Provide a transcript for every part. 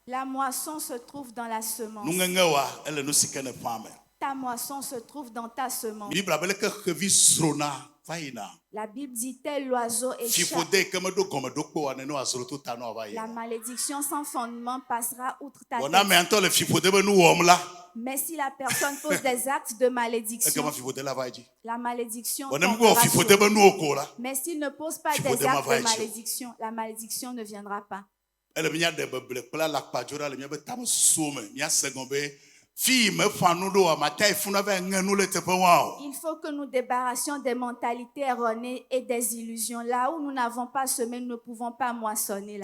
La moisson se trouve dans la semence. Ta moisson se trouve dans ta semence. La Bible dit tel l'oiseau échappe. La malédiction sans fondement passera outre ta tête. Mais si la personne pose des actes de malédiction, la malédiction tombera sur lui. Mais s'il ne pose pas des actes de malédiction, la malédiction ne viendra pas. Il faut que nous débarrassions des mentalités erronées et des illusions. Là où nous n'avons pas semé, nous ne pouvons pas moissonner.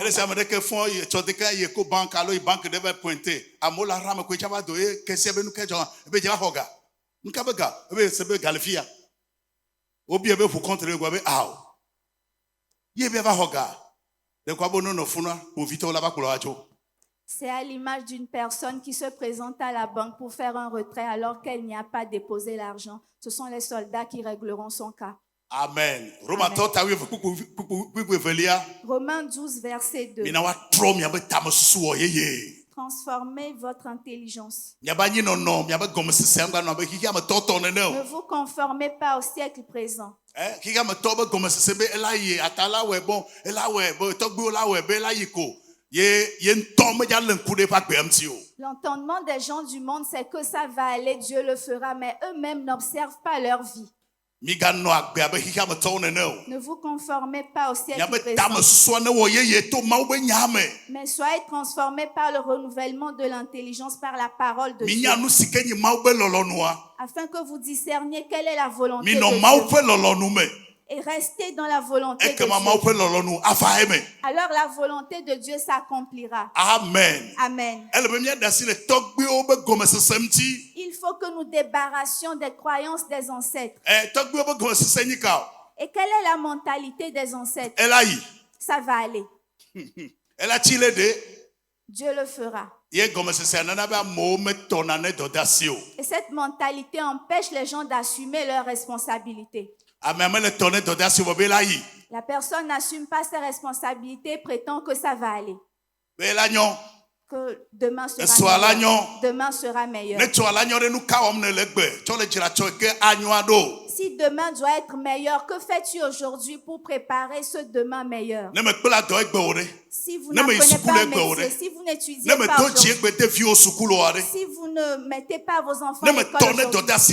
C'est à l'image d'une personne qui se présente à la banque pour faire un retrait alors qu'elle n'y a pas déposé l'argent. Ce sont les soldats qui régleront son cas. Amen. Romains 12, verset 2. Transformez votre intelligence. Ne vous conformez pas au siècle présent. L'entendement des gens du monde, c'est que ça va aller, Dieu le fera, mais eux-mêmes n'observent pas leur vie. Ne vous conformez pas au siècle présent, mais soyez transformés par le renouvellement de l'intelligence, par la parole de Dieu, afin que vous discerniez quelle est la volonté de Dieu. Et restez dans la volonté de Dieu. Alors la volonté de Dieu s'accomplira. Amen. Amen. Il faut que nous débarrassions des croyances des ancêtres. Et quelle est la mentalité des ancêtres? Ça va aller. Dieu le fera. Et cette mentalité empêche les gens d'assumer leurs responsabilités. La personne n'assume pas ses responsabilités et prétend que ça va aller. Que demain sera meilleur. Demain sera meilleur. Si demain doit être meilleur, que fais-tu aujourd'hui pour préparer ce demain meilleur? Si vous n'apprenez pas un métier, si vous n'étudiez pas aujourd'hui, si vous ne mettez pas vos enfants à l'école aujourd'hui, si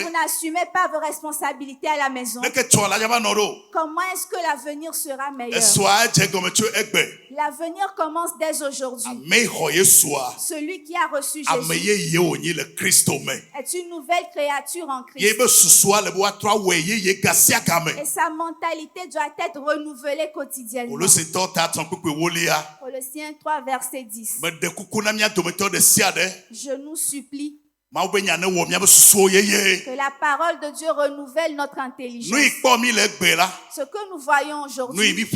vous n'assumez pas vos responsabilités à la maison, comment est-ce que l'avenir sera meilleur? L'avenir commence dès aujourd'hui. Celui qui a reçu Jésus est une nouvelle créature en Christ. Et sa mentalité doit être renouvelée quotidiennement. Colossiens 3, verset 10. Je nous supplie que la parole de Dieu renouvelle notre intelligence. Ce que nous voyons aujourd'hui,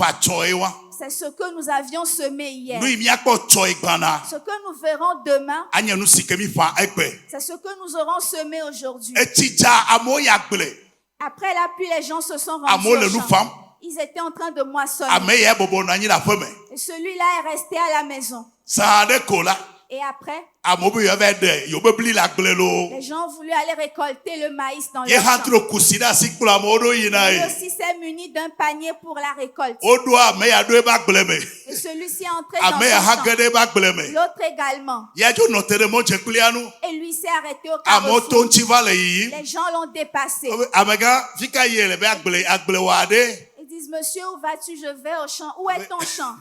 c'est ce que nous avions semé hier. Ce que nous verrons demain, c'est ce que nous aurons semé aujourd'hui. Après la pluie, les gens se sont rendus au champ. Ils étaient en train de moissonner. Et celui-là est resté à la maison. Et après, les gens ont voulu aller récolter le maïs dans le champ. Lui aussi s'est muni d'un panier pour la récolte. Et celui-ci est entré dans son champ. L'autre également. Et lui s'est arrêté au carrefour. Les gens l'ont dépassé. Ils disent, monsieur, où vas-tu? Je vais au champ. Où est ton champ?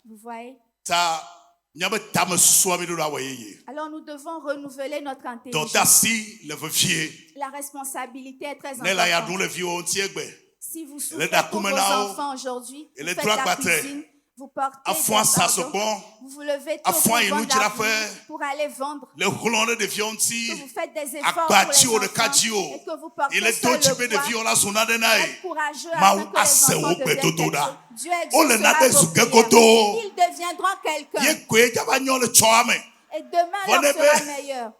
Vous voyez? Alors nous devons renouveler notre intelligence. La responsabilité est très importante. Si vous souffrez pour vos enfants aujourd'hui, vous faites la cuisine, vous portez des pardons, vous vous levez tôt pour aller vendre, que vous faites des efforts pour les enfants et que vous portez seul le poids, êtes courageux afin que les enfants deviennent quelque chose. Dieu exaucera vos prières. Ils deviendront quelqu'un. Et demain leur sera meilleur.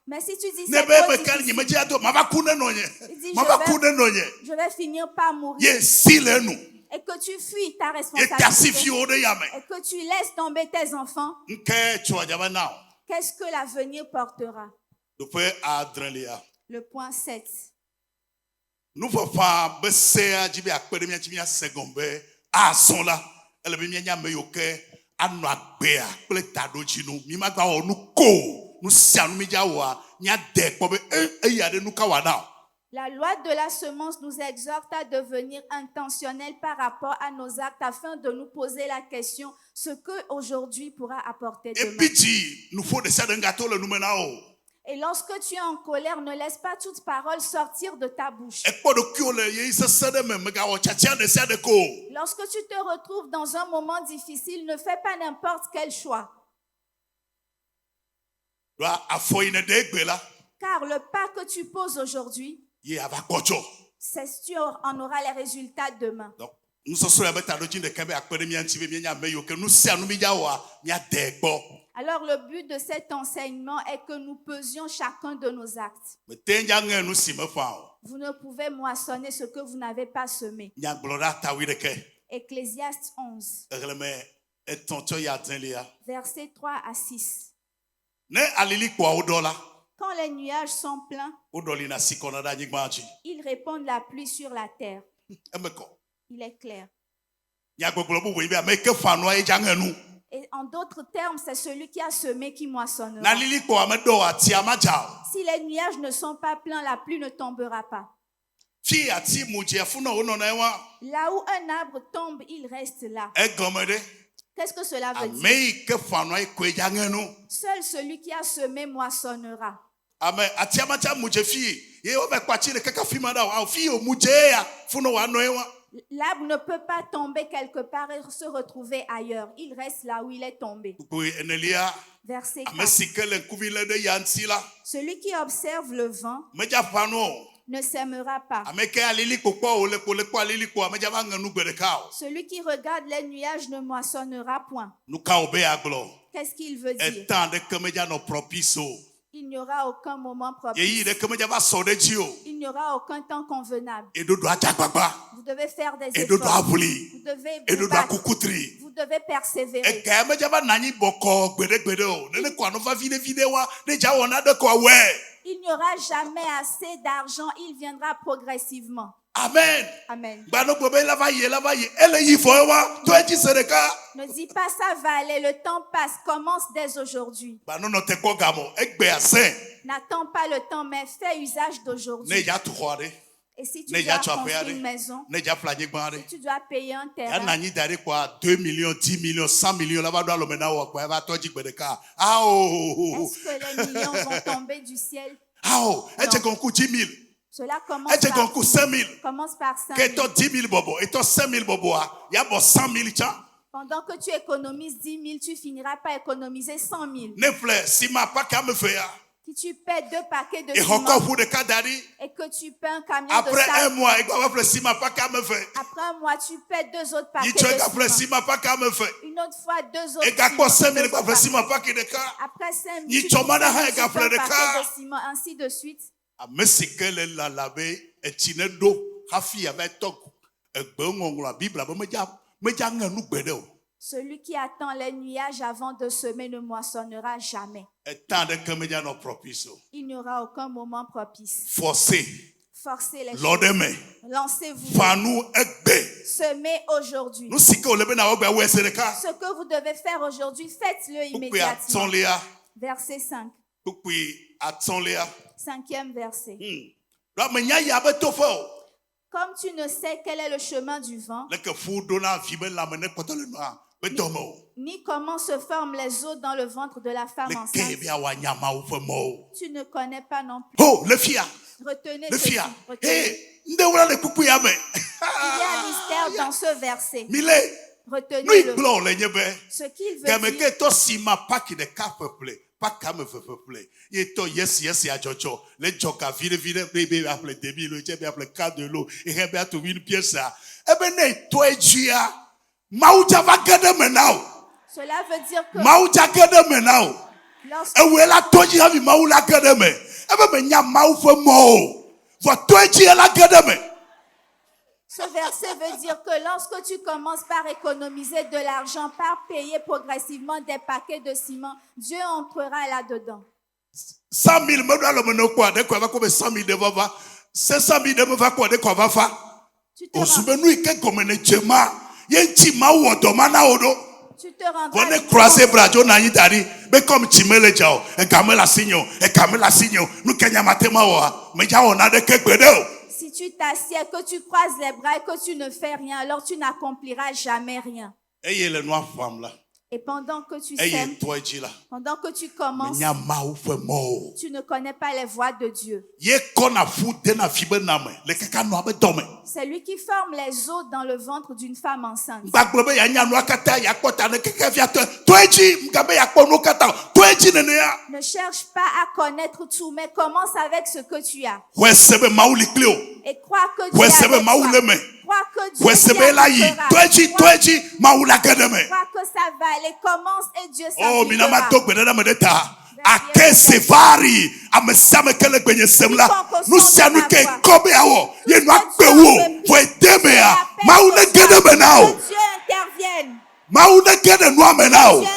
Mais si tu dis c'est trop difficile, il dit je vais finir par mourir. Et que tu fuis ta responsabilité. Et que tu laisses tomber tes enfants. Qu'est-ce que l'avenir portera? Le point 7. Nous la loi de la semence nous exhorte à devenir intentionnels par rapport à nos actes afin de nous poser la question ce que aujourd'hui pourra apporter demain. Et lorsque tu es en colère, ne laisse pas toute parole sortir de ta bouche. Lorsque tu te retrouves dans un moment difficile, ne fais pas n'importe quel choix. Car le pas que tu poses aujourd'hui, tu en auras les résultats demain. Alors le but de cet enseignement est que nous pesions chacun de nos actes. Vous ne pouvez moissonner ce que vous n'avez pas semé. Ecclésiaste 11. Versets 3 à 6. Quand les nuages sont pleins, ils répandent la pluie sur la terre. Il est clair. Et en d'autres termes, c'est celui qui a semé qui moissonnera. Si les nuages ne sont pas pleins, la pluie ne tombera pas. Là où un arbre tombe, il reste là. Qu'est-ce que cela veut dire? Seul celui qui a semé moissonnera. L'arbre ne peut pas tomber quelque part et se retrouver ailleurs. Il reste là où il est tombé. Verset 4. Celui qui observe le vent ne sèmera pas. Celui qui regarde les nuages ne moissonnera point. Qu'est-ce qu'il veut dire? Il n'y aura aucun moment propice. Il n'y aura aucun temps convenable. Vous devez faire des efforts. Vous devez vous battre. Vous devez persévérer. Il n'y aura jamais assez d'argent. Il viendra progressivement. Amen. Amen. Ne dis pas ça va aller, le temps passe, commence dès aujourd'hui. N'attends pas le temps, mais fais usage d'aujourd'hui. Et si tu dois construire une maison, si tu dois payer un terrain, 2 millions, 10 millions, 100 millions, est-ce que les millions vont tomber du ciel? Non. Cela commence par 5 000. Pendant que tu économises 10 000, tu finiras par économiser 100 000. Si tu paies 2 paquets de ciment et que tu paies un camion de sable, après un mois, tu paies 2 autres paquets de ciment. Une autre fois, 2 autres ciments. Après 5 000, tu paies un paquet de ciment, ainsi de suite. Celui qui attend les nuages avant de semer ne moissonnera jamais. Il n'y aura aucun moment propice. Forcez les choses. Lancez-vous. Semez aujourd'hui. Ce que vous devez faire aujourd'hui, faites-le immédiatement. Verset 5. 5e verset. Comme tu ne sais quel est le chemin du vent, ni comment se forment les os dans le ventre de la femme enceinte, tu ne connais pas non plus. Retenez ceci. Il y a un mystère dans ce verset. Retenez-le. Ce qu'il veut dire. Pas comme et to yes ya jojo le joka vire bébé appelé débile le tebe appelé cas de l'eau et bien to une pièce ça ebene to ejia mauja va gade menao. Cela veut dire que mauja gade menao. Ce verset veut dire que lorsque tu commences par économiser de l'argent, par payer progressivement des paquets de ciment, Dieu entrera là-dedans. 100 000 me doit le mener quoi? Dès qu'on va comme 100 000 devant va, 500 000 devant va quoi? Dès qu'on va faire? Au souvenu, il y a comme un échema, il y a un tima ou automana odo. Tu te rendras. On est croisé brajo na yidari, mais comme chimele jao, et kamela signo, nous kenya matema wa, mais jao na de kekbedo. Si tu t'assieds, que tu croises les bras et que tu ne fais rien, alors tu n'accompliras jamais rien. Et le noir femme là. Et pendant que tu sèmes, pendant que tu commences, tu ne connais pas les voies de Dieu. C'est lui qui forme les os dans le ventre d'une femme enceinte. Ne cherche pas à connaître tout, mais commence avec ce que tu as. Et crois que Dieu est avec toi. Crois que Dieu t'aidera. Crois que ça va aller. Commence et Dieu s'appliquera. Ake sevari amesame kele kwenye semla nusianu ke kobe awo ye no akpewo fo edemea maune gedeme nao Dieu intervienne. maune gede no amenao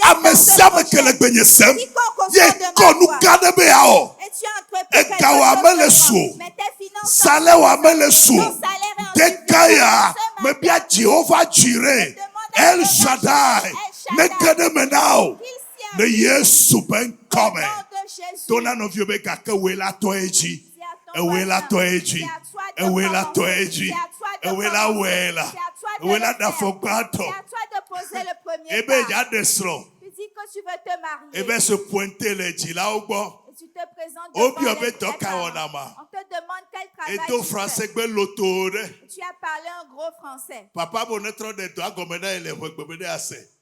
amesame kele kwenye sem ye konu kadebe ao ekawa mele su salewa mele su dekaya mebia Jehovah Jireh El Shaddai ne gedeme nao ne Yesu ben come. Don't none of you make a wela toeji. A wela toeji. A wela toeji. A wela wela. A wela da fogato. Ebe ya desro. Tu dis que tu veux te marier. Ebe se pointer les dila au bord. Tu te présentes devant les prêtres. On te demande quel travail tu fais. Tu as parlé en gros français. Papa bonnetre de toi comme et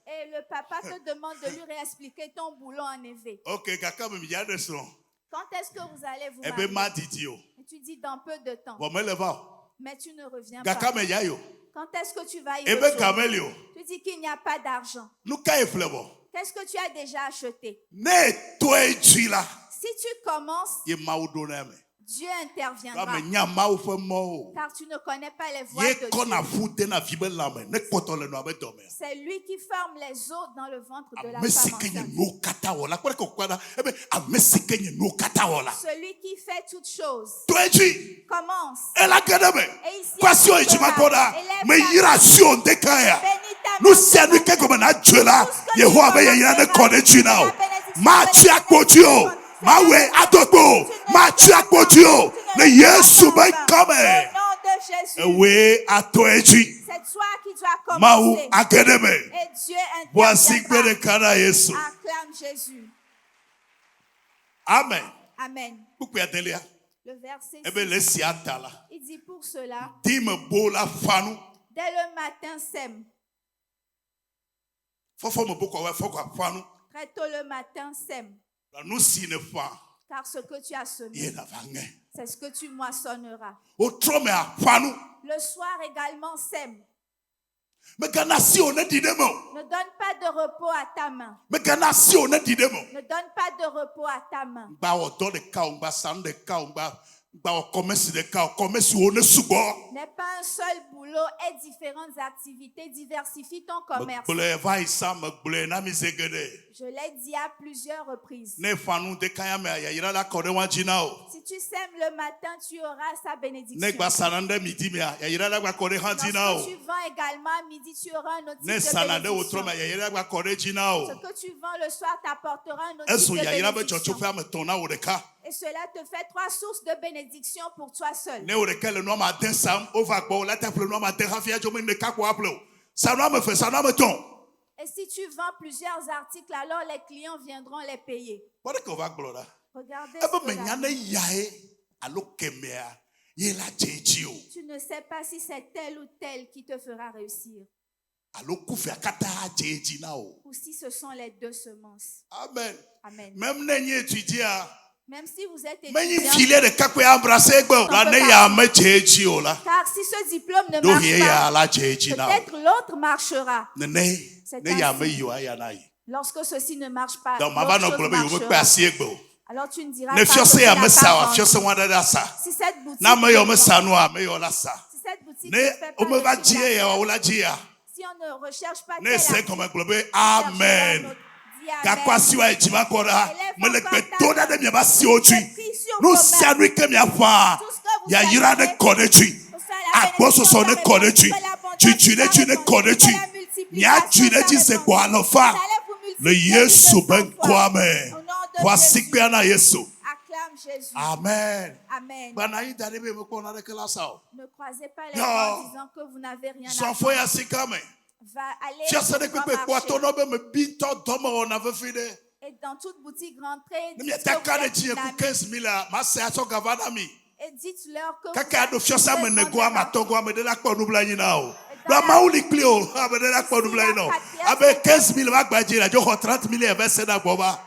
et le papa te demande de lui réexpliquer ton boulot en éveil. Ok, kaka me ya desro. Quand est-ce que vous allez vous marier? Et tu dis dans peu de temps. Mais tu ne reviens pas. Quand est-ce que tu vas y retourner? Tu dis qu'il n'y a pas d'argent. Qu'est-ce que tu as déjà acheté? Si tu commences, Dieu interviendra. Car tu ne connais pas les voies de Dieu. C'est lui qui forme les os dans le ventre de la femme enceinte. Celui qui fait toutes choses. Commence. Et ici, nous sommes comme un Dieu là. Yehovah y a une connexion. Machi akpodio, mawe adobo, machi akpodio. Ne Yesu ben come. Ewe atoeji. C'est toi qui dois commencer. Mau akedeme. Et Dieu interviendra. Acclame Jésus. Amen. Amen. Le verset 6, il dit pour cela, dès le matin sème. Très tôt le matin sème. Car ce que tu as semé, c'est ce que tu moissonneras. Le soir également sème. Ne donne pas de repos à ta main. Ne donne pas de repos à ta main. N'est pas un seul boulot et différentes activités. Diversifie ton commerce. Je l'ai dit à plusieurs reprises. Si tu sèmes le matin, tu auras sa bénédiction. Lorsque tu vends également à midi, tu auras un autre type de bénédiction. Ce que tu vends le soir t'apportera un autre type de bénédiction. Et cela te fait 3 sources de bénédiction pour toi seul. Et si tu vends plusieurs articles, alors les clients viendront les payer. Regardez tu ne sais pas si c'est tel ou tel qui te fera réussir. Ou si ce sont les deux semences. Amen. Amen. Même si vous êtes étudiant, car si ce diplôme ne marche pas, peut-être l'autre marchera. C'est ainsi. Lorsque ceci ne marche pas, donc l'autre chose marchera. Alors tu ne diras pas que si cette boutique ne fait pas de si on ne recherche pas Amen. Nous savons que le Yesu ben kwame. Voici bien Yesu. Acclame Jésus. Amen. Amen. Ne croisez pas les gens en disant que vous n'avez rien à faire. Va aller au marché. Et dans toute boutique, rentrez. Et dites-leur que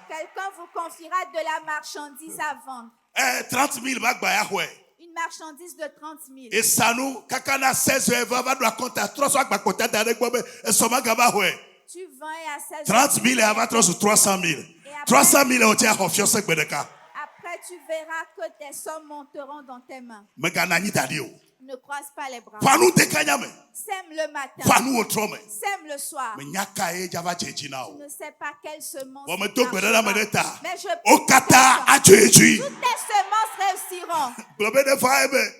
quelqu'un vous confiera de la marchandise à vendre. 30 000 une marchandise de 30 000. Et ça nous, kakana 16 heures, va nous raconter 300 000 tu vends et à 16 30 000 et avant 300 000. 300 000 on tient confiance. Après, tu verras que tes sommes monteront dans tes mains. Ne croise pas les bras. Sème le matin. Sème le soir. Tu ne sais pas quelle semence. Mais je toutes tes semences réussiront.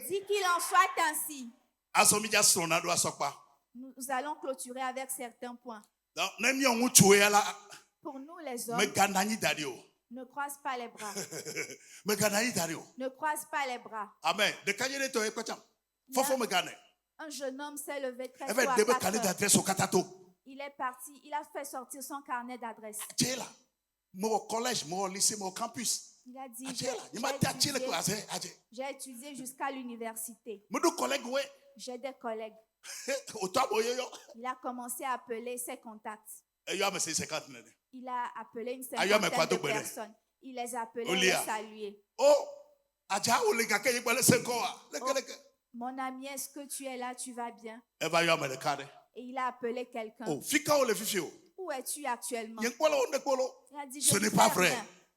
Dis qu'il en soit ainsi. Nous allons clôturer avec certains points. Pour nous les hommes, ne croise pas les bras. Ne croise pas les bras. Amen. Un jeune homme s'est levé très tôt à 4 heures. Il est parti, il a fait sortir son carnet d'adresse. Mon collège, mon lycée, mon campus. Il a dit, j'ai étudié jusqu'à l'université. J'ai des collègues. Il a commencé à appeler ses contacts. Il a appelé une cinquantaine de personnes. Il les a appelés, les salués. Mon ami, est-ce que tu es là, tu vas bien? Et il a appelé quelqu'un. Où es-tu actuellement? Il a dit, ce n'est pas vrai.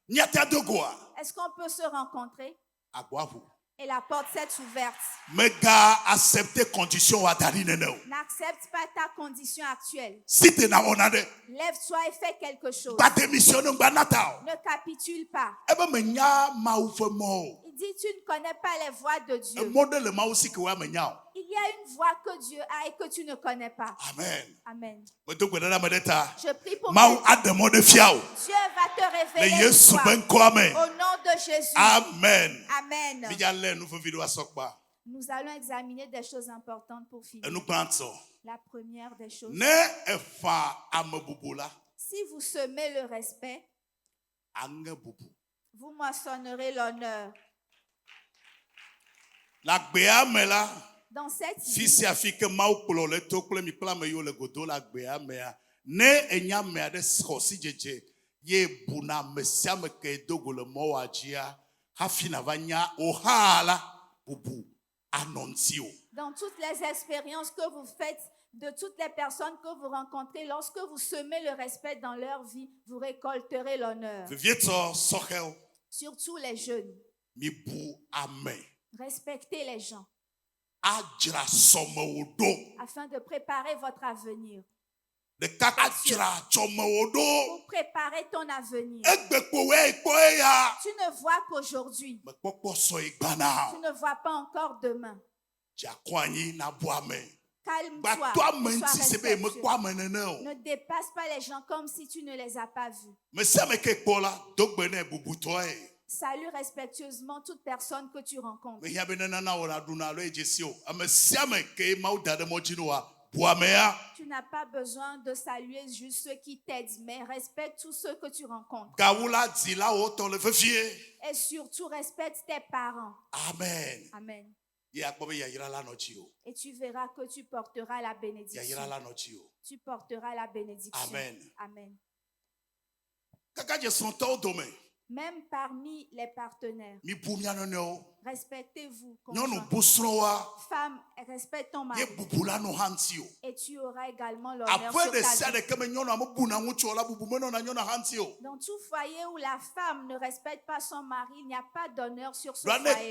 Est-ce qu'on peut se rencontrer? Et la porte s'est ouverte. N'accepte pas ta condition actuelle. Lève-toi et fais quelque chose. Ne capitule pas. Il dit, tu ne connais pas les voies de Dieu. Il y a une voie que Dieu a et que tu ne connais pas. Amen. Amen. Je prie pour que Dieu va te révéler au nom de Jésus. Amen. Amen. Nous allons examiner des choses importantes pour finir. La première des choses. Si vous semez le respect, vous moissonnerez l'honneur. Dans cette vie, dans toutes les expériences que vous faites, de toutes les personnes que vous rencontrez, lorsque vous semez le respect dans leur vie, vous récolterez l'honneur. Surtout les jeunes. Respectez les gens. Afin de préparer votre avenir. Pour préparer ton avenir. Tu ne vois qu'aujourd'hui. Tu ne vois pas encore demain. Calme-toi. Ne dépasse pas les gens comme si tu ne les as pas vus. Salue respectueusement toute personne que tu rencontres. Tu n'as pas besoin de saluer juste ceux qui t'aident, mais respecte tous ceux que tu rencontres. Et surtout, respecte tes parents. Amen. Amen. Et tu verras que tu porteras la bénédiction. Tu porteras la bénédiction. Amen. Amen. Même parmi les partenaires. Respectez-vous. Femme, respecte ton mari. Et tu auras également l'honneur sur ta vie. Dans tout foyer où la femme ne respecte pas son mari, il n'y a pas d'honneur sur ce foyer.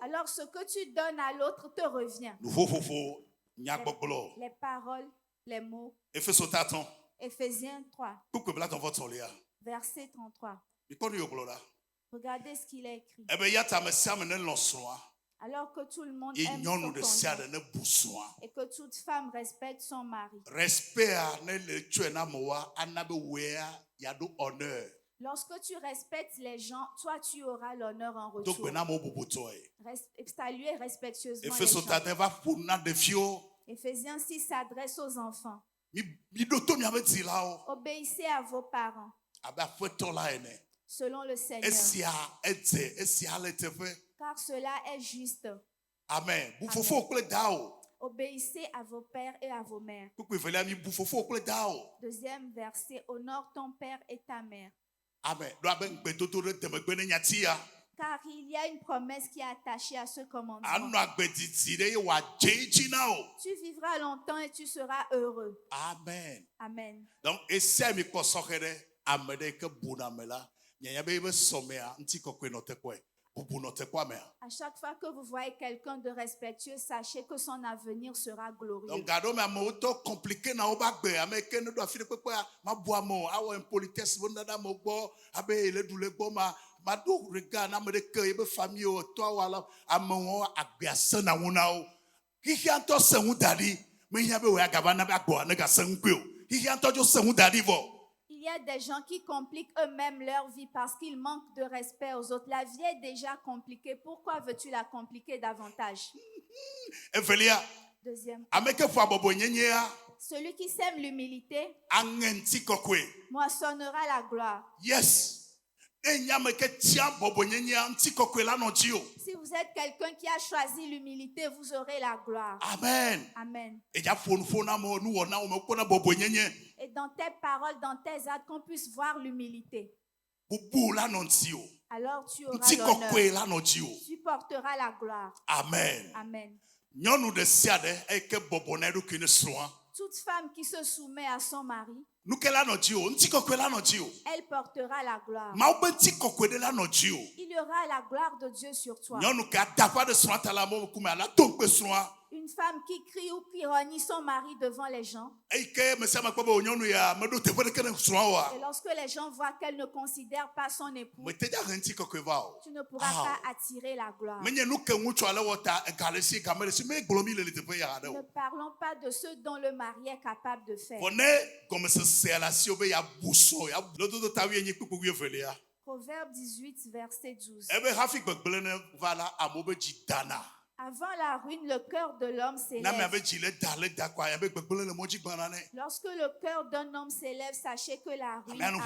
Alors ce que tu donnes à l'autre te revient. Les paroles, les mots. Éphésiens 3. Verset 33. Regardez ce qu'il a écrit. Alors que tout le monde aime son conjoint et que toute femme respecte son mari. Lorsque tu respectes les gens, toi tu auras l'honneur en retour. Saluez respectueusement les gens. Éphésiens 6 s'adresse aux enfants. Obéissez à vos parents selon le Seigneur, car cela est juste. Amen. Obéissez à vos pères et à vos mères. Deuxième verset, honore ton père et ta mère. Amen. Car il y a une promesse qui est attachée à ce commandement. Tu vivras longtemps et tu seras heureux. Amen. Amen. Donc, à chaque fois que vous voyez quelqu'un de respectueux, sachez que son avenir sera glorieux. Donc, il y a des gens qui compliquent eux-mêmes leur vie parce qu'ils manquent de respect aux autres. La vie est déjà compliquée. Pourquoi veux-tu la compliquer davantage? Deuxième. Celui qui sème l'humilité moissonnera la gloire. Yes. Si vous êtes quelqu'un qui a choisi l'humilité, vous aurez la gloire. Amen. Amen. Et dans tes paroles, dans tes actes, qu'on puisse voir l'humilité. Alors tu auras l'honneur. Tu porteras la gloire. Amen. Amen. Toute femme qui se soumet à son mari, elle portera la gloire. Il y aura la gloire de Dieu sur toi. Une femme qui crie ou qui renie son mari devant les gens. Et lorsque les gens voient qu'elle ne considère pas son époux, tu ne pourras pas attirer la gloire. Ne parlons pas de ce dont le mari est capable de faire. Proverbe 18, verset 12. Avant la ruine, le cœur de l'homme s'élève. Lorsque le cœur d'un homme s'élève, sachez que la ruine arrive.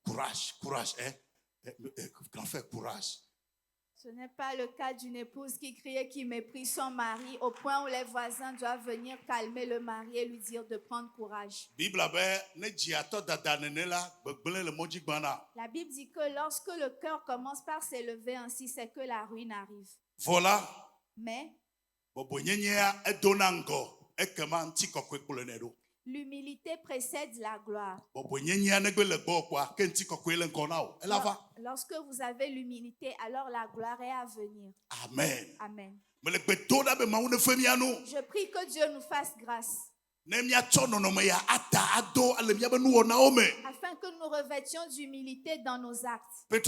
Courage, grand frère, courage. Ce n'est pas le cas d'une épouse qui crie et qui méprise son mari au point où les voisins doivent venir calmer le mari et lui dire de prendre courage. La Bible dit que lorsque le cœur commence par s'élever ainsi, c'est que la ruine arrive. Voilà. Mais l'humilité précède la gloire. Lorsque vous avez l'humilité, alors la gloire est à venir. Amen. Amen. Je prie que Dieu nous fasse grâce. Afin que nous revêtions d'humilité dans nos actes. 1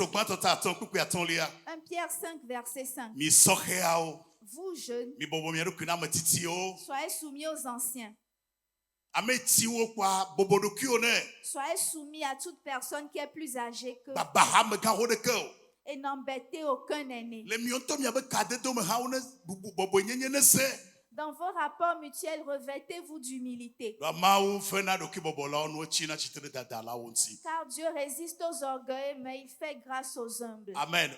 Pierre 5, verset 5. Vous jeunes, soyez soumis aux anciens. Soyez soumis à toute personne qui est plus âgée que et n'embêtez aucun aîné. Dans vos rapports mutuels, revêtez-vous d'humilité. Car Dieu résiste aux orgueilleux, mais il fait grâce aux humbles. Amen.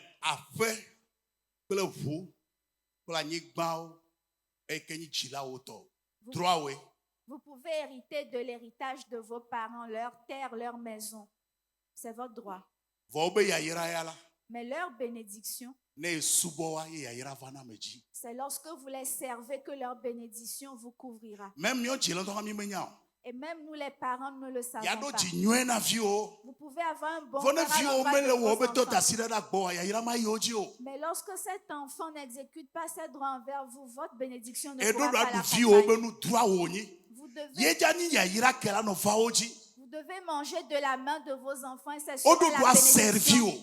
Vous pouvez hériter de l'héritage de vos parents, leur terre, leur maison. C'est votre droit. Mais leur bénédiction, c'est lorsque vous les servez que leur bénédiction vous couvrira. Et même nous les parents ne le savons pas. Vous pouvez avoir un bon enfant. Mais lorsque cet enfant n'exécute pas ses droits envers vous, votre bénédiction ne pourra pas l'accompagner. Vous devez manger de la main de vos enfants et c'est sur la bénédiction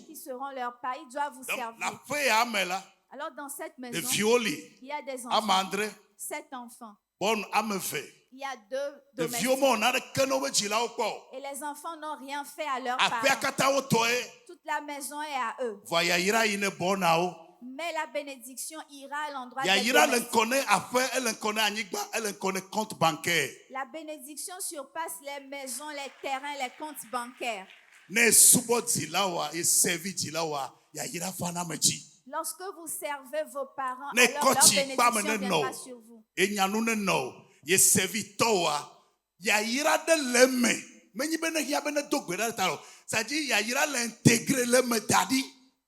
qui seront leurs parents. Ils doivent vous servir. Alors dans cette maison, il y a des enfants, 7 enfants. Il y a 2 domestiques. Et les enfants n'ont rien fait à leurs parents. Toute la maison est à eux. Mais la bénédiction ira à l'endroit des domestiques. La bénédiction surpasse les maisons, les terrains, les comptes bancaires. Lorsque vous servez vos parents, alors leur bénédiction viendra sur vous.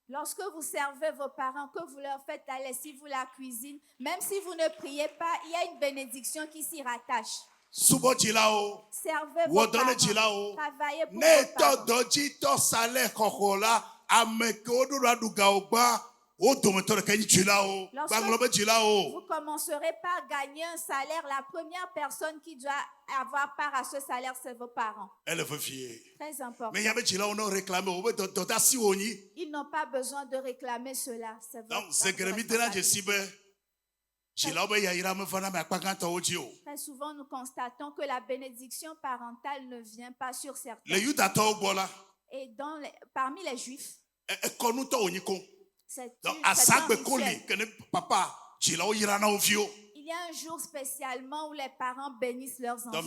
Lorsque vous servez vos parents, que vous leur faites la lessive ou la cuisine, même si vous ne priez pas, il y a une bénédiction qui s'y rattache. Servez vos parents, travaillez pour vos parents. Lorsque vous commencerez par gagner un salaire, la première personne qui doit avoir part à ce salaire, c'est vos parents. Très important. Ils n'ont pas besoin de réclamer cela. C'est votre Très souvent, nous constatons que la bénédiction parentale ne vient pas sur certains. Et parmi les Juifs, il y a un jour spécialement où les parents bénissent leurs enfants.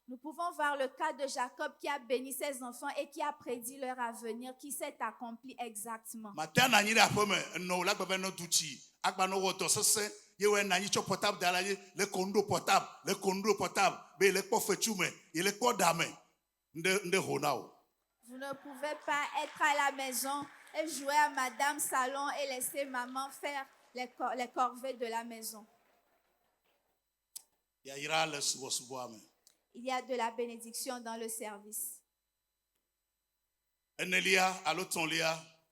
Nous pouvons voir le cas de Jacob qui a béni ses enfants et qui a prédit leur avenir, qui s'est accompli exactement. Vous ne pouvez pas être à la maison et jouer à Madame Salon et laisser maman faire les corvées de la maison. Il y a de la bénédiction dans le service.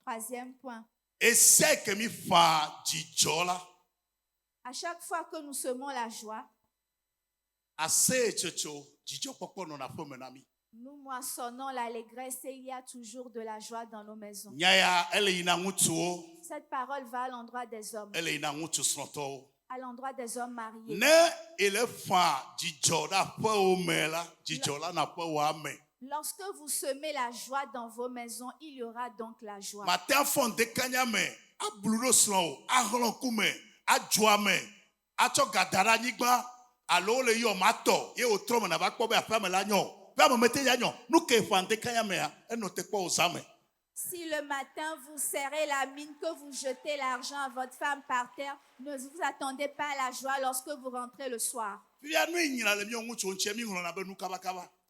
Troisième point. À chaque fois que nous semons la joie, nous moissonnons l'allégresse et il y a toujours de la joie dans nos maisons. Cette parole va à l'endroit des hommes, à l'endroit des hommes mariés. Lorsque vous semez la joie dans vos maisons, il y aura donc la joie. Si le matin vous serrez la mine, que vous jetez l'argent à votre femme par terre, ne vous attendez pas à la joie lorsque vous rentrez le soir.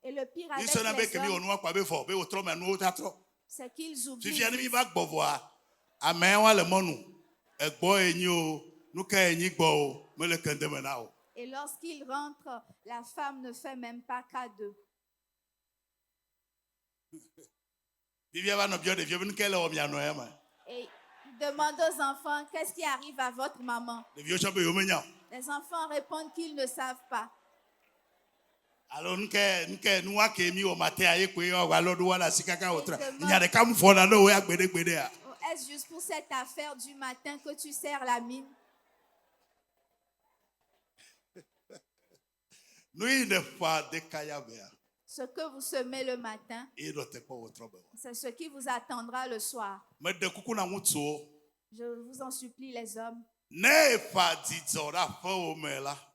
Et le pire avec les hommes, c'est qu'ils oublient. Et lorsqu'ils rentrent, la femme ne fait même pas cas d'eux. Et ils demandent aux enfants, qu'est-ce qui arrive à votre maman? Les enfants répondent qu'ils ne savent pas. Est-ce juste pour cette affaire du matin que tu serres la mine? Ce que vous semez le matin, c'est ce qui vous attendra le soir. Je vous en supplie, les hommes.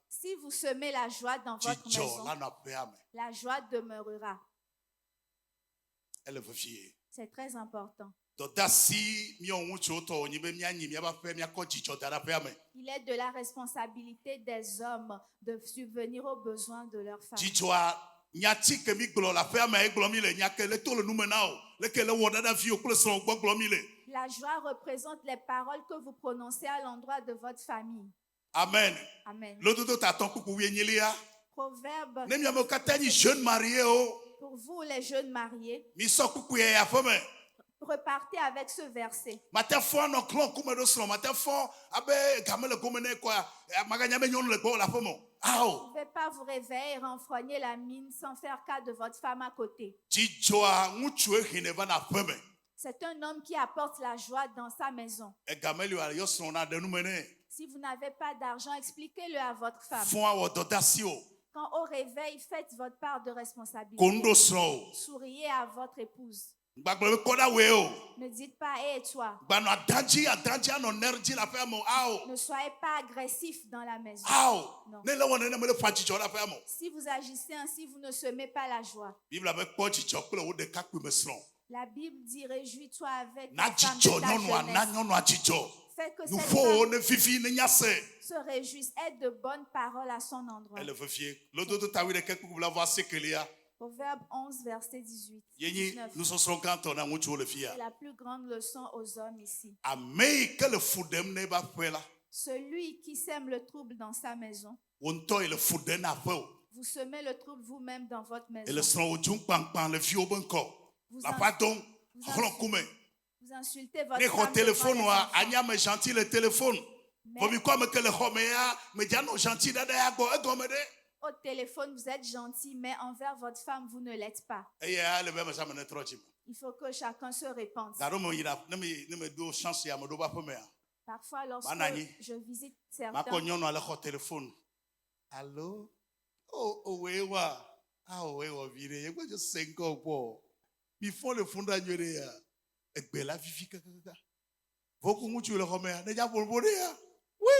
Si vous semez la joie dans votre maison, la joie demeurera. C'est très important. Il est de la responsabilité des hommes de subvenir aux besoins de leur famille. La joie représente les paroles que vous prononcez à l'endroit de votre famille. Amen. Amen. Proverbe. Pour vous, les jeunes mariés, repartez avec ce verset. Ne pouvez pas vous réveiller et renfrogner la mine sans faire cas de votre femme à côté. C'est un homme qui apporte la joie dans sa maison. Si vous n'avez pas d'argent, expliquez-le à votre femme. Quand au réveil, faites votre part de responsabilité. Souriez à votre épouse. Ne dites pas, hé toi. Ne soyez pas agressif dans la maison. Non. Si vous agissez ainsi, vous ne semez pas la joie. La Bible dit, réjouis-toi avec la femme de ta jeunesse. Fait que cette femme se réjouisse, aie de bonnes paroles à son endroit. Proverbe 11, verset 18. 19. C'est la plus grande leçon aux hommes ici. Celui qui sème le trouble dans sa maison, vous semez le trouble vous-même dans votre maison. Vous insultez votre femme au téléphone, vous êtes gentil, mais envers votre femme, vous ne l'êtes pas. Il faut que chacun se répande. Parfois, lorsque je visite certains, allô? Il faut le fond d'agnerea. Et bella vivi kaka. Vous le oui.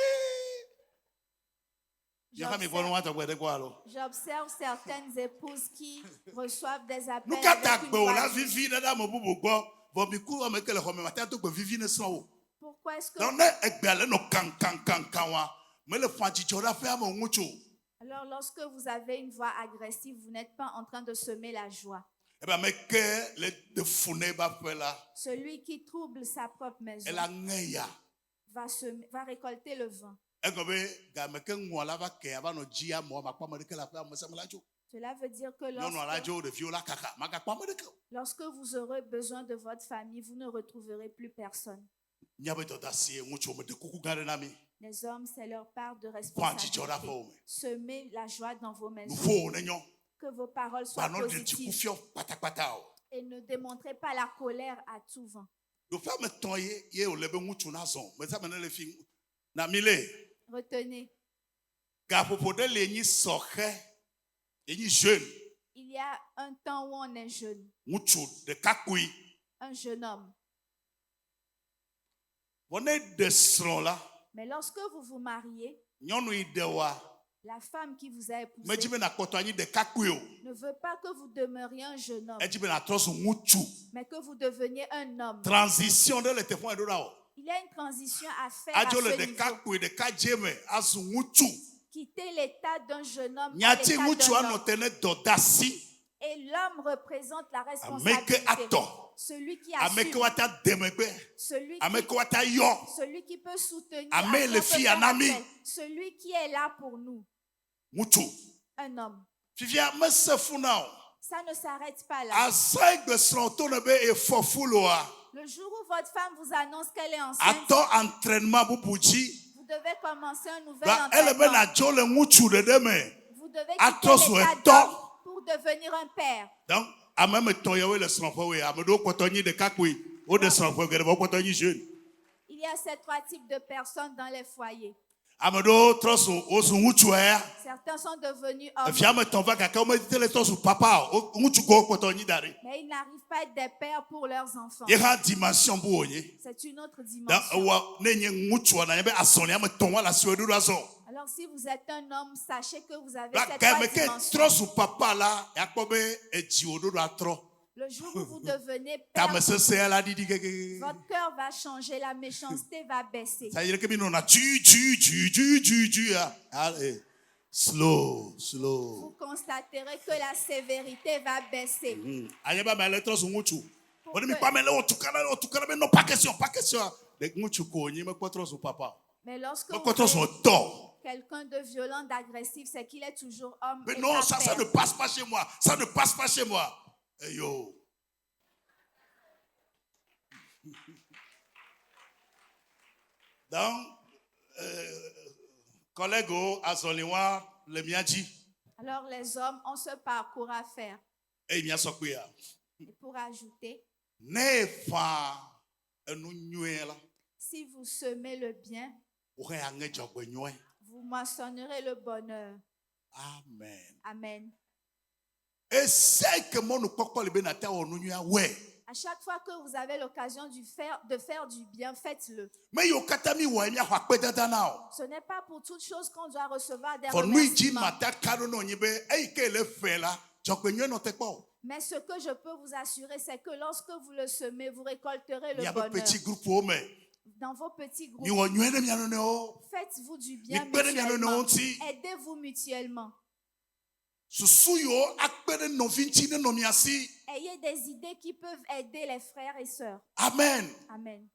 J'observe certaines épouses qui reçoivent des appels. Pourquoi est-ce que alors lorsque vous avez une voix agressive, vous n'êtes pas en train de semer la joie. Celui qui trouble sa propre maison va récolter le vin. Cela veut dire que lorsque vous aurez besoin de votre famille, vous ne retrouverez plus personne. Les hommes, c'est leur part de responsabilité. Semez la joie dans vos maisons. Que vos paroles soient positives. Et ne démontrez pas la colère à tout vent. Retenez. Il y a un temps où on est jeune. Un jeune homme. Mais lorsque vous vous mariez, la femme qui vous a épousé ne veut pas que vous demeuriez un jeune homme, mais que vous deveniez un homme. Transition de il y a une transition à faire à ce niveau. Quitter l'état d'un jeune homme à l'état d'un homme. Et l'homme représente la responsabilité. Celui qui assume. Celui qui peut soutenir. Celui qui est là pour nous. Un homme. Ça ne s'arrête pas là. Le jour où votre femme vous annonce qu'elle est enceinte, vous devez commencer un nouvel entraînement. Vous devez quitter l'état d'homme pour devenir un père. Donc, il y a ces trois types de personnes dans les foyers. Certains sont devenus hommes. Mais ils n'arrivent pas à être des pères pour leurs enfants. C'est une autre dimension. Alors si vous êtes un homme, sachez que vous avez cette dimension. Le jour où vous devenez père, votre cœur va changer, la méchanceté va baisser. Slow. Vous constaterez que la sévérité va baisser. Mais lorsque vous êtes quelqu'un de violent, d'agressif, c'est qu'il est toujours homme. Mais non, ça ne passe pas chez moi. Ça ne passe pas chez moi. Hey yo. Donc, collègue Azoliwa, le miaji. Alors les hommes ont ce parcours à faire. Et pour ajouter, si vous semez le bien, vous moissonnerez le bonheur. Amen. Amen. Et c'est que mon à chaque fois que vous avez l'occasion de faire du bien, faites-le. Ce n'est pas pour toute chose qu'on doit recevoir des remerciements. Mais ce que je peux vous assurer, c'est que lorsque vous le semez, vous récolterez le bonheur. Dans vos petits groupes, faites-vous du bien mutuellement. Aidez-vous mutuellement. Ayez des idées qui peuvent aider les frères et sœurs. Amen. Amen.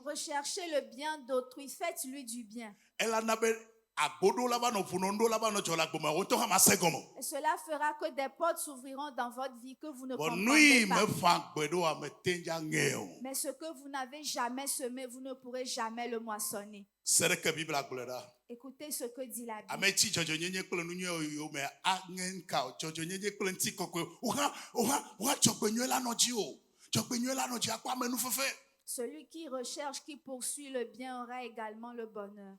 Recherchez le bien d'autrui, faites-lui du bien. Et cela fera que des portes s'ouvriront dans votre vie que vous ne comprendrez pas. Mais ce que vous n'avez jamais semé, vous ne pourrez jamais le moissonner. Écoutez ce que dit la Bible. Celui qui recherche, qui poursuit le bien aura également le bonheur.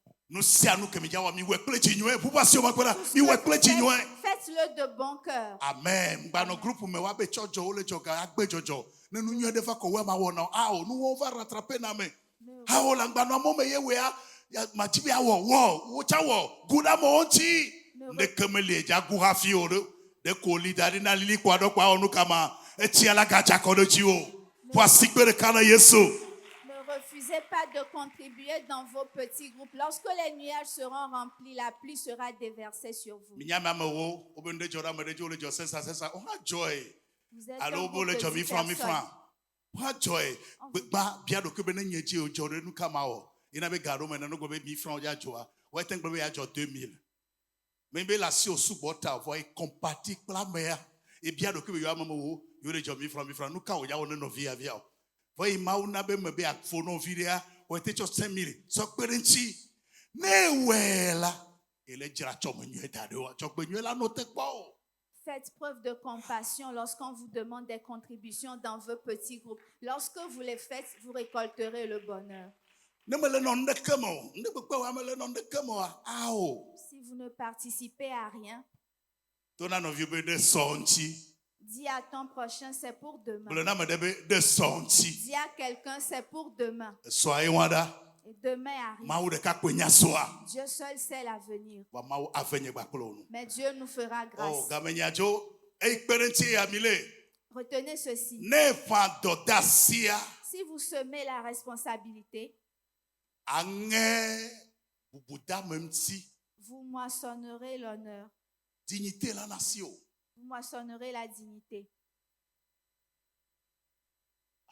Faites-le de bon cœur. Amen. Ne refusez pas de contribuer dans vos petits groupes. Lorsque les nuages seront remplis, la pluie sera déversée sur vous. Vous êtes un groupe de 10 personnes. Faites preuve de compassion lorsqu'on vous demande des contributions dans vos petits groupes. Lorsque vous les faites, vous récolterez le bonheur. Si vous ne participez à rien, dis à ton prochain, c'est pour demain. Dis à quelqu'un, c'est pour demain. Et demain arrive. Dieu seul sait l'avenir. Mais Dieu nous fera grâce. Retenez ceci. Si vous semez la responsabilité, vous moissonnerez l'honneur. Vous moissonnerez la dignité.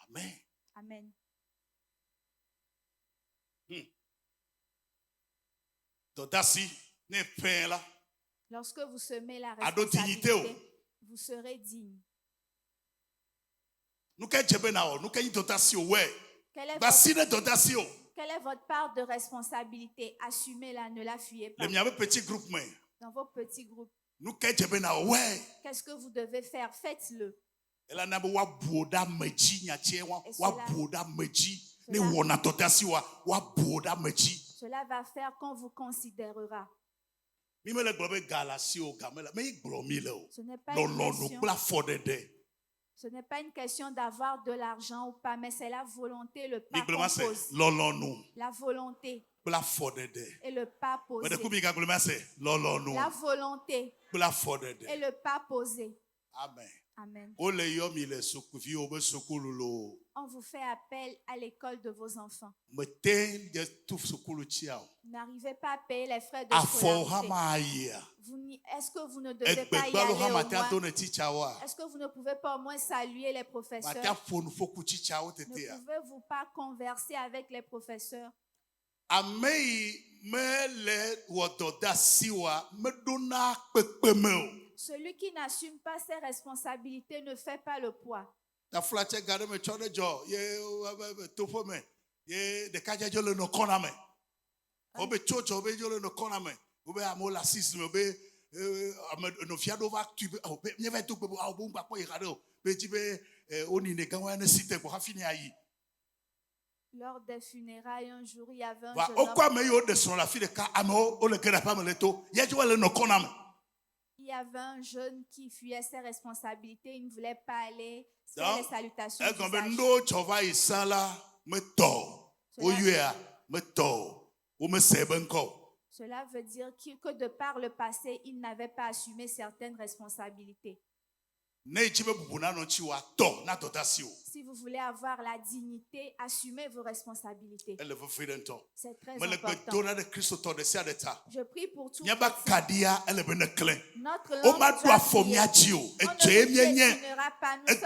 Amen. Amen. Lorsque vous semez la responsabilité, vous serez digne. Quelle est votre part de responsabilité? Assumez-la, ne la fuyez pas. Dans vos petits groupes. Qu'est-ce que vous devez faire? Faites-le. Cela va faire qu'on vous considérera. Ce n'est pas une question d'avoir de l'argent ou pas, mais c'est la volonté, le pas qu'on pose. La volonté et le pas posé. La volonté et le pas posé. Amen. Amen. On vous fait appel à l'école de vos enfants. Vous n'arrivez pas à payer les frais de scolarité. Est-ce que vous ne devez pas y aller au moins? Est-ce que vous ne pouvez pas au moins saluer les professeurs? Ne pouvez-vous pas converser avec les professeurs? Celui qui n'assume pas ses responsabilités ne fait pas le poids. Lors des funérailles, un jour, il y avait un jeune homme. Il y avait un jeune qui fuyait ses responsabilités. Il ne voulait pas aller faire les salutations Cela veut dire que de par le passé, il n'avait pas assumé certaines responsabilités. Si vous voulez avoir la dignité, assumez vos responsabilités. C'est très important. Je prie pour tout. Notre langue doit prier. On ne nous définira pas. Nous sommes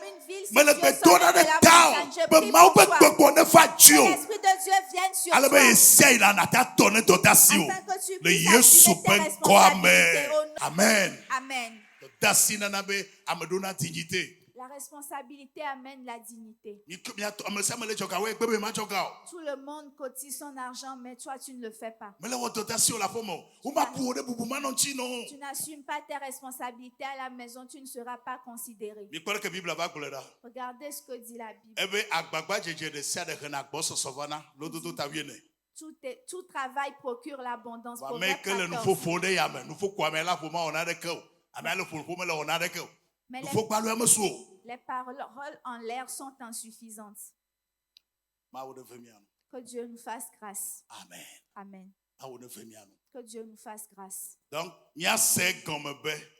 une ville située au sommet de la montagne. Je prie pour toi. Que l'Esprit de Dieu vienne sur toi. Afin que tu puisses assumer tes responsabilités. Amen. Amen. La responsabilité amène la dignité. Tout le monde cotise son argent, mais toi, tu ne le fais pas. Tu n'assumes pas tes responsabilités à la maison, tu ne seras pas considéré. Regardez ce que dit la Bible. Tout travail procure l'abondance. Mais les paroles en l'air sont insuffisantes. Que Dieu nous fasse grâce. Amen. Amen. Que Dieu nous fasse grâce. Donc,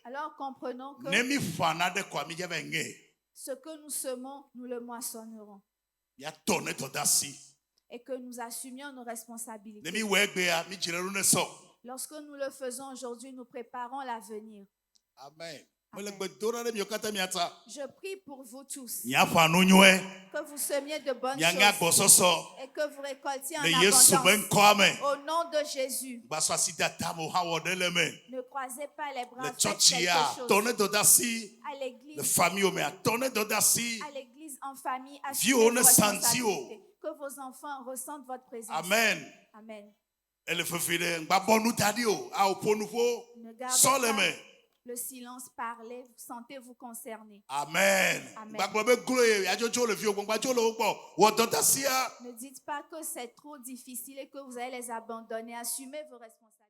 alors comprenons que ce que nous semons, nous le moissonnerons. Et que nous assumions nos responsabilités. Lorsque nous le faisons aujourd'hui, nous préparons l'avenir. Amen. Je prie pour vous tous que vous semiez de bonnes choses et que vous récoltiez en abondance. Au nom de Jésus, ne croisez pas les bras, faites quelque chose. À l'église, en famille, assumez vos responsabilités. Que vos enfants ressentent votre présence. Amen. Amen. Ne gardez pas le silence, parlez, sentez-vous concerné. Amen. Amen. Ne dites pas que c'est trop difficile et que vous allez les abandonner. Assumez vos responsabilités.